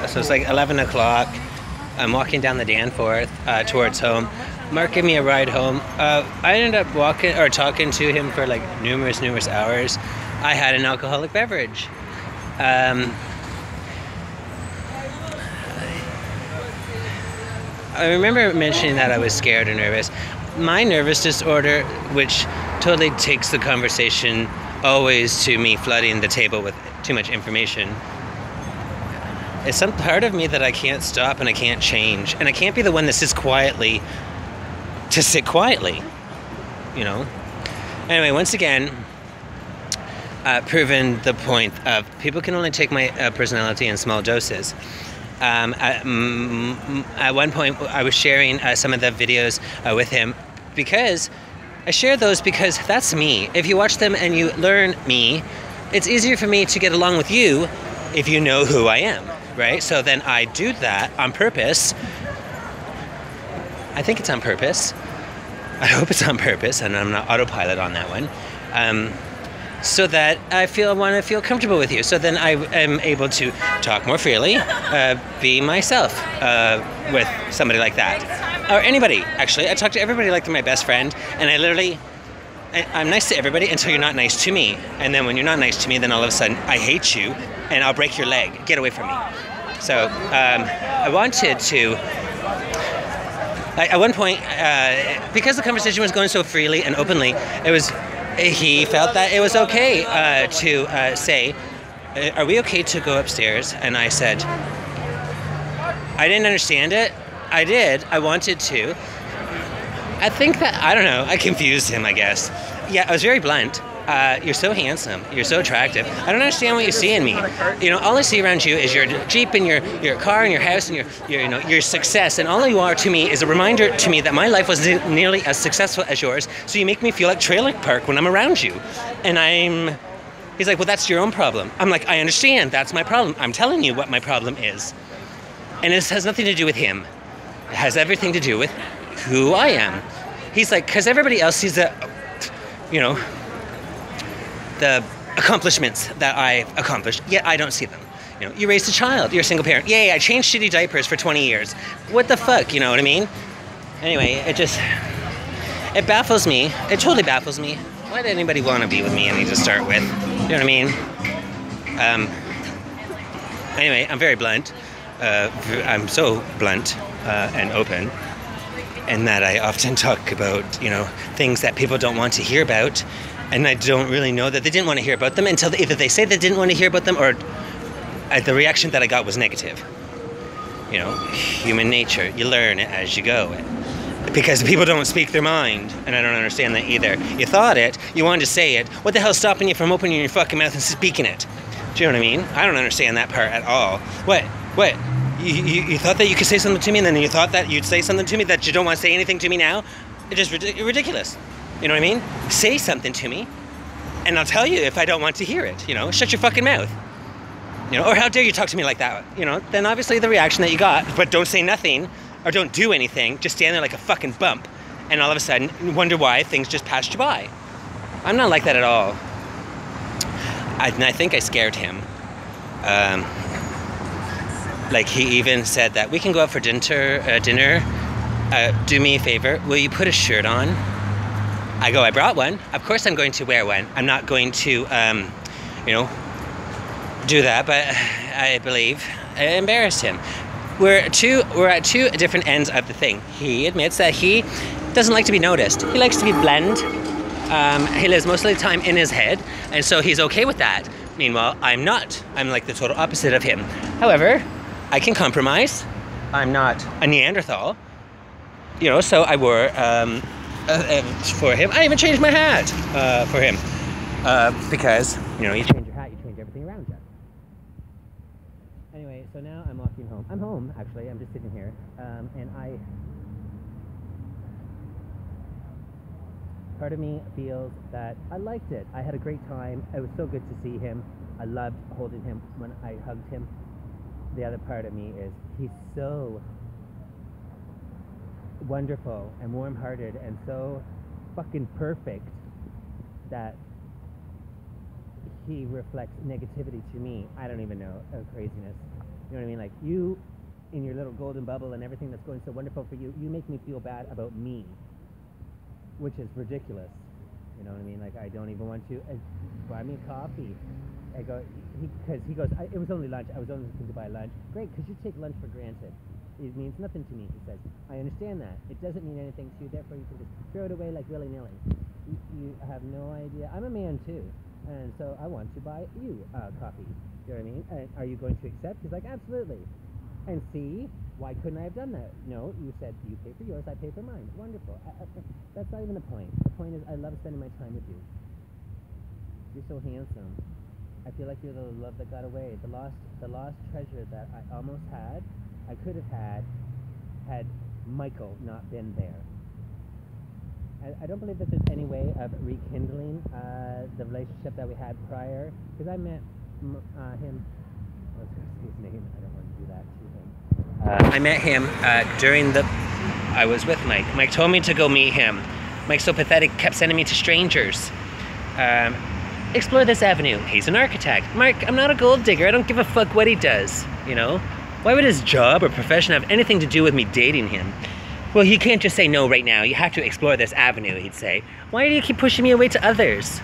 So it's like 11 o'clock. I'm walking down the Danforth towards home. Mark gave me a ride home. I ended up walking or talking to him for like numerous hours. I had an alcoholic beverage. I remember mentioning that I was scared or nervous. My nervous disorder, which totally takes the conversation always to me flooding the table with too much information, is some part of me that I can't stop and I can't change. And I can't be the one that sits quietly to sit quietly, you know? Anyway, once again, proven the point of people can only take my personality in small doses. At one point, I was sharing some of the videos with him because I share those because that's me. If you watch them and you learn me, it's easier for me to get along with you if you know who I am, right? So then I do that on purpose. I think it's on purpose. I hope it's on purpose, and I'm not autopilot on that one. So that I want to feel comfortable with you. So then I am able to talk more freely, be myself with somebody like that. Or anybody, actually. I talk to everybody like they're my best friend, and I'm nice to everybody until you're not nice to me. And then when you're not nice to me, then all of a sudden I hate you, and I'll break your leg. Get away from me. So I wanted to... At one point, because the conversation was going so freely and openly, he felt that it was okay to say, are we okay to go upstairs? And I said, I didn't understand it. I did. I wanted to. I think that, I don't know, I confused him, I guess. Yeah, I was very blunt. You're so handsome. You're so attractive. I don't understand what you see in me. You know, all I see around you is your Jeep and your car and your house and your success. And all you are to me is a reminder to me that my life was nearly as successful as yours. So you make me feel like trailer park when I'm around you. And he's like, well, that's your own problem. I'm like, I understand. That's my problem. I'm telling you what my problem is. And it has nothing to do with him. It has everything to do with who I am. He's like, because everybody else sees the accomplishments that I've accomplished, yet I don't see them. You know, you raised a child, you're a single parent. Yay, I changed shitty diapers for 20 years. What the fuck, you know what I mean? Anyway, it baffles me. It totally baffles me. Why did anybody want to be with me to start with? You know what I mean? Anyway, I'm very blunt. I'm so blunt and open, and that I often talk about, things that people don't want to hear about. And I don't really know that they didn't want to hear about them until either they say they didn't want to hear about them or the reaction that I got was negative. You know, human nature, you learn it as you go. Because people don't speak their mind, and I don't understand that either. You thought it, you wanted to say it, what the hell's stopping you from opening your fucking mouth and speaking it? Do you know what I mean? I don't understand that part at all. What? You thought that you could say something to me, and then you thought that you'd say something to me that you don't want to say anything to me now? It's just ridiculous. You know what I mean? Say something to me, and I'll tell you if I don't want to hear it. Shut your fucking mouth. Or how dare you talk to me like that? Then obviously the reaction that you got, but don't say nothing, or don't do anything, just stand there like a fucking bump, and all of a sudden wonder why things just passed you by. I'm not like that at all. I think I scared him. Like he even said that we can go out for dinner. Do me a favor, will you put a shirt on? I go, I brought one. Of course I'm going to wear one. I'm not going to, do that, but I believe I embarrassed him. We're at two different ends of the thing. He admits that he doesn't like to be noticed. He likes to be bland. He lives most of the time in his head, and so he's okay with that. Meanwhile, I'm not. I'm like the total opposite of him. However, I can compromise. I'm not a Neanderthal. So I wore... for him. I even changed my hat for him. Because, you change your hat, you change everything around you. Anyway, so now I'm walking home. I'm home, actually. I'm just sitting here. And part of me feels that I liked it. I had a great time. It was so good to see him. I loved holding him when I hugged him. The other part of me is he's so wonderful and warm-hearted and so fucking perfect that he reflects negativity to me. I don't even know, craziness. You know what I mean? Like, you, in your little golden bubble and everything that's going so wonderful for you, you make me feel bad about me, which is ridiculous. You know what I mean? Like, I don't even want to buy me a coffee. I go, because he goes, it was only lunch. I was only looking to buy lunch. Great, because you take lunch for granted. It means nothing to me, he says. I understand that. It doesn't mean anything to you, therefore you can just throw it away like willy-nilly. You have no idea. I'm a man too, and so I want to buy you coffee. You know what I mean? And are you going to accept? He's like, absolutely. And see, why couldn't I have done that? No, you said you pay for yours, I pay for mine. Wonderful. That's not even the point. The point is, I love spending my time with you. You're so handsome. I feel like you're the love that got away. The lost treasure that I almost had, I could have had Michael not been there. I don't believe that there's any way of rekindling the relationship that we had prior, because I met him. I was going to say his name. I don't want to do that to him. I met him during I was with Mike. Mike told me to go meet him. Mike's so pathetic, kept sending me to strangers. Explore this avenue. He's an architect. Mark, I'm not a gold digger. I don't give a fuck what he does, you know? Why would his job or profession have anything to do with me dating him? Well, you can't just say no right now. You have to explore this avenue, he'd say. Why do you keep pushing me away to others?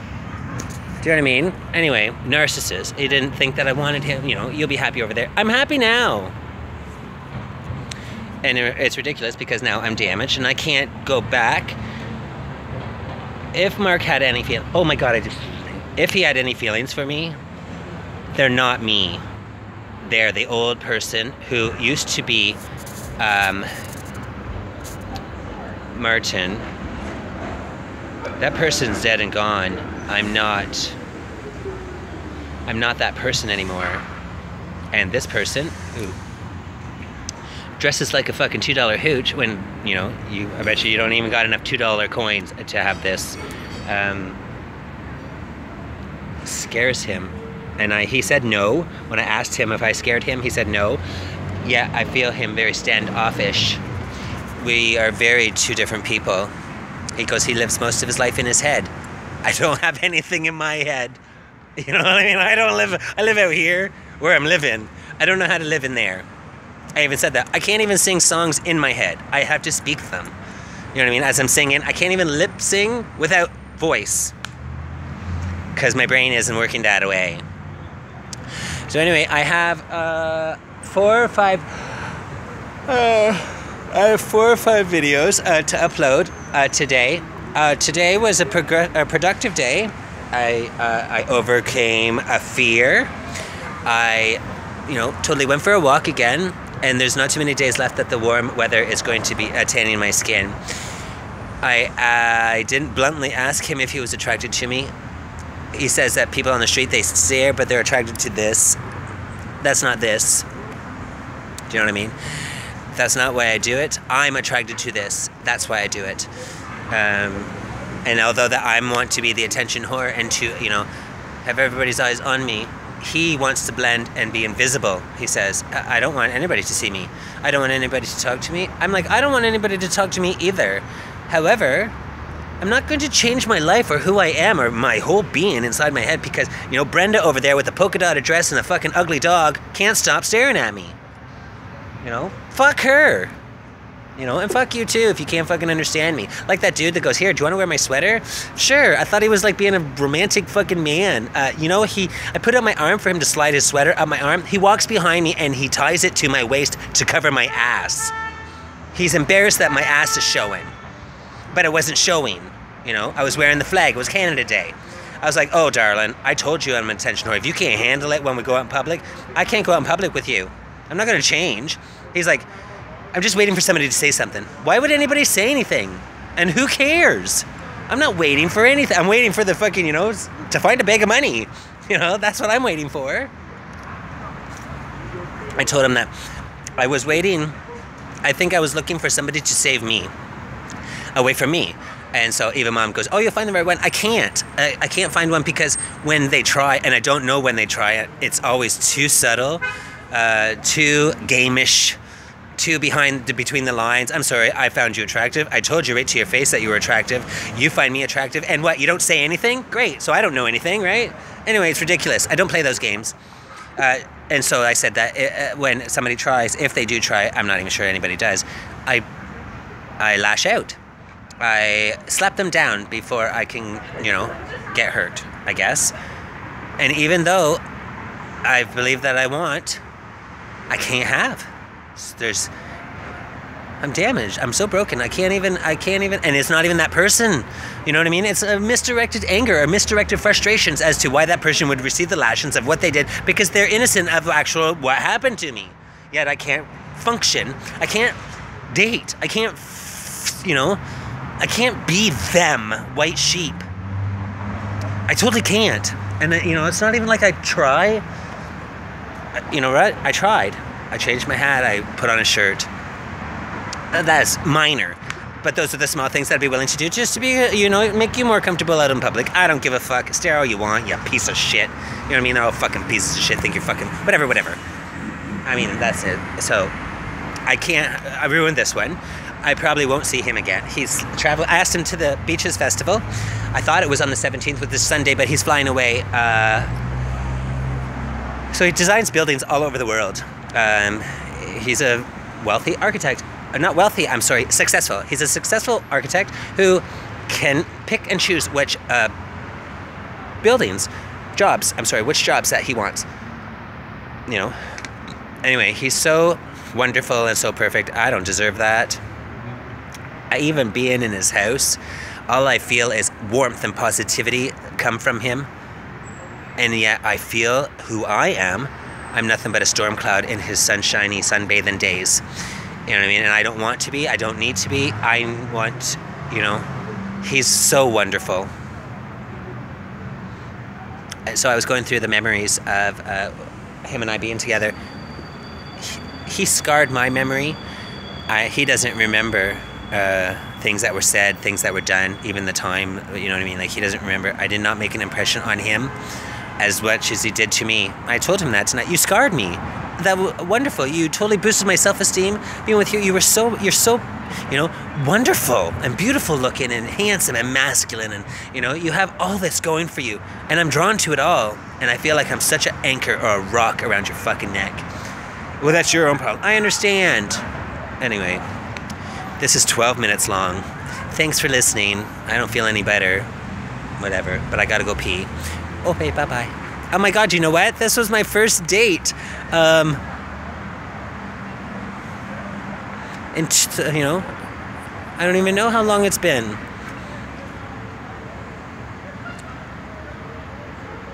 Do you know what I mean? Anyway, narcissist. He didn't think that I wanted him, you know, you'll be happy over there. I'm happy now. And it's ridiculous because now I'm damaged and I can't go back. If Mark had any feelings, oh my God, if he had any feelings for me, they're not me. They're the old person who used to be Martin. That person's dead and gone. I'm not that person anymore. And this person who dresses like a fucking $2 hooch when, you know, I bet you don't even got enough $2 coins to have this, scares him. And he said no. When I asked him if I scared him, he said no. Yeah, I feel him very standoffish. We are very two different people. He goes, he lives most of his life in his head. I don't have anything in my head. You know what I mean? I live out here where I'm living. I don't know how to live in there. I even said that. I can't even sing songs in my head. I have to speak them. You know what I mean? As I'm singing, I can't even lip sing without voice. Because my brain isn't working that way. So anyway, I have 4 or 5 videos to upload today. Today was a productive day. I overcame a fear. I, totally went for a walk again, and there's not too many days left that the warm weather is going to be tanning my skin. I didn't bluntly ask him if he was attracted to me. He says that people on the street, they stare, but they're attracted to this. That's not this. Do you know what I mean? That's not why I do it. I'm attracted to this. That's why I do it. And although that I want to be the attention whore and to, have everybody's eyes on me, he wants to blend and be invisible. He says, I don't want anybody to see me. I don't want anybody to talk to me. I'm like, I don't want anybody to talk to me either. However, I'm not going to change my life or who I am or my whole being inside my head because, Brenda over there with the polka dotted dress and the fucking ugly dog can't stop staring at me. Fuck her. And fuck you too if you can't fucking understand me. Like that dude that goes, here, do you want to wear my sweater? Sure. I thought he was like being a romantic fucking man. I put out my arm for him to slide his sweater up my arm. He walks behind me and he ties it to my waist to cover my ass. He's embarrassed that my ass is showing. But it wasn't showing. I was wearing the flag. It was Canada Day. I was like, oh, darling, I told you I'm an attention whore. If you can't handle it when we go out in public, I can't go out in public with you. I'm not going to change. He's like, I'm just waiting for somebody to say something. Why would anybody say anything? And who cares? I'm not waiting for anything. I'm waiting for the fucking, to find a bag of money. That's what I'm waiting for. I told him that I was waiting. I think I was looking for somebody to save me away from me. And so Eva Mom goes, oh, you'll find the right one. I can't. I can't find one because when they try, and I don't know when they try it, it's always too subtle, too gamish, too between the lines. I'm sorry, I found you attractive. I told you right to your face that you were attractive. You find me attractive, and what? You don't say anything? Great. So I don't know anything, right? Anyway, it's ridiculous. I don't play those games. And so I said that when somebody tries, if they do try, I'm not even sure anybody does, I lash out. I slap them down before I can, get hurt, I guess. And even though I believe that I want, I can't have. I'm damaged. I'm so broken. I can't even, and it's not even that person. You know what I mean? It's a misdirected anger or misdirected frustrations as to why that person would receive the lashings of what they did, because they're innocent of actual what happened to me. Yet I can't function. I can't date. I can't, I can't be them, white sheep. I totally can't. And, it's not even like I try. You know what? I tried. I changed my hat. I put on a shirt. That's minor. But those are the small things that I'd be willing to do just to be, make you more comfortable out in public. I don't give a fuck. Stare all you want, you piece of shit. You know what I mean? They're all fucking pieces of shit. Think you're fucking... Whatever. I mean, that's it. So, I ruined this one. I probably won't see him again. He's traveling. I asked him to the Beaches Festival. I thought it was on the 17th with this Sunday, but he's flying away. So he designs buildings all over the world. He's a wealthy architect. Not wealthy, I'm sorry, successful. He's a successful architect who can pick and choose which which jobs that he wants. Anyway, he's so wonderful and so perfect. I don't deserve that. Even being in his house, all I feel is warmth and positivity come from him. And yet I feel who I am. I'm nothing but a storm cloud in his sunshiny, sunbathing days. You know what I mean? And I don't want to be. I don't need to be. I want, he's so wonderful. So I was going through the memories of him and I being together. He scarred my memory. He doesn't remember things that were said, things that were done, even the time, you know what I mean? Like, he doesn't remember. I did not make an impression on him as much as he did to me. I told him that tonight. You scarred me. That was wonderful. You totally boosted my self-esteem. Being with you, you're so, wonderful and beautiful looking and handsome and masculine, and you have all this going for you, and I'm drawn to it all, and I feel like I'm such an anchor or a rock around your fucking neck. Well, that's your own problem. I understand. Anyway, this is 12 minutes long. Thanks for listening. I don't feel any better. Whatever, but I gotta go pee. Okay, bye-bye. Oh my God, you know what? This was my first date. I don't even know how long it's been.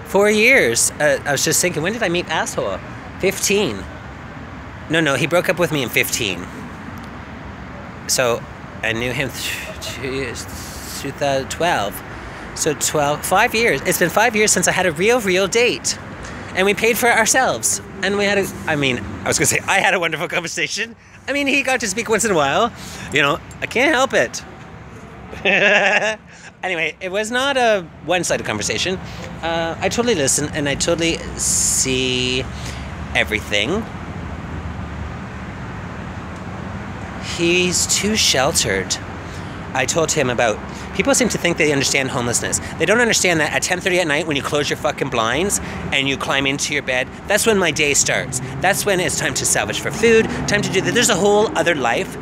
4 years. I was just thinking, when did I meet Asshole? 15. No, he broke up with me in 15. So I knew him 2012. So 5 years. It's been 5 years since I had a real date. And we paid for it ourselves. And we had I had a wonderful conversation. I mean, he got to speak once in a while. I can't help it. Anyway, it was not a one-sided conversation. I totally listen and I totally see everything. He's too sheltered. I told him about... People seem to think they understand homelessness. They don't understand that at 10:30 at night, when you close your fucking blinds and you climb into your bed, that's when my day starts. That's when it's time to salvage for food, time to do that. There's a whole other life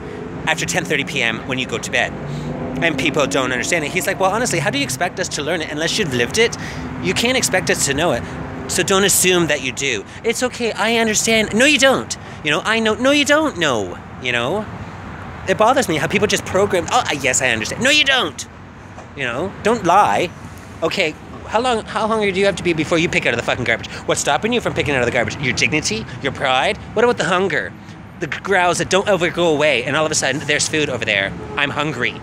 after 10:30 p.m. when you go to bed. And people don't understand it. He's like, well, honestly, how do you expect us to learn it unless you've lived it? You can't expect us to know it. So don't assume that you do. It's okay, I understand. No, you don't. I know. No, you don't know. It bothers me how people just program, oh, yes, I understand. No, you don't. Don't lie. Okay, how long do you have to be before you pick out of the fucking garbage? What's stopping you from picking out of the garbage? Your dignity? Your pride? What about the hunger? The growls that don't ever go away, and all of a sudden, there's food over there. I'm hungry.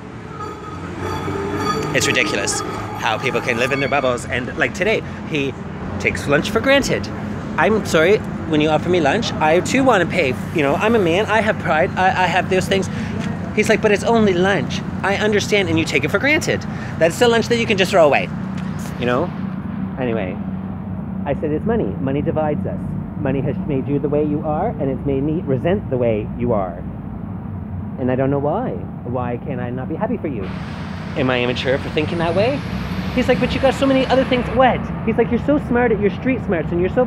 It's ridiculous how people can live in their bubbles. And like today, he takes lunch for granted. I'm sorry, when you offer me lunch, I too want to pay. I'm a man, I have pride, I have those things. He's like, but it's only lunch. I understand, and you take it for granted. That's the lunch that you can just throw away. Anyway, I said it's money. Money divides us. money has made you the way you are, and it's made me resent the way you are. And I don't know why. Why can I not be happy for you? Am I immature for thinking that way? He's like, but you got so many other things. What? He's like, you're so smart at your street smarts, and you're so,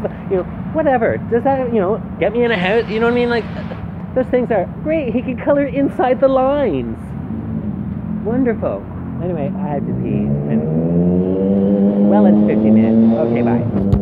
whatever. Does that, get me in a house? You know what I mean? Like, those things are great. He can color inside the lines. Wonderful. Anyway, I had to pee. And well into 15 minutes. Okay, bye.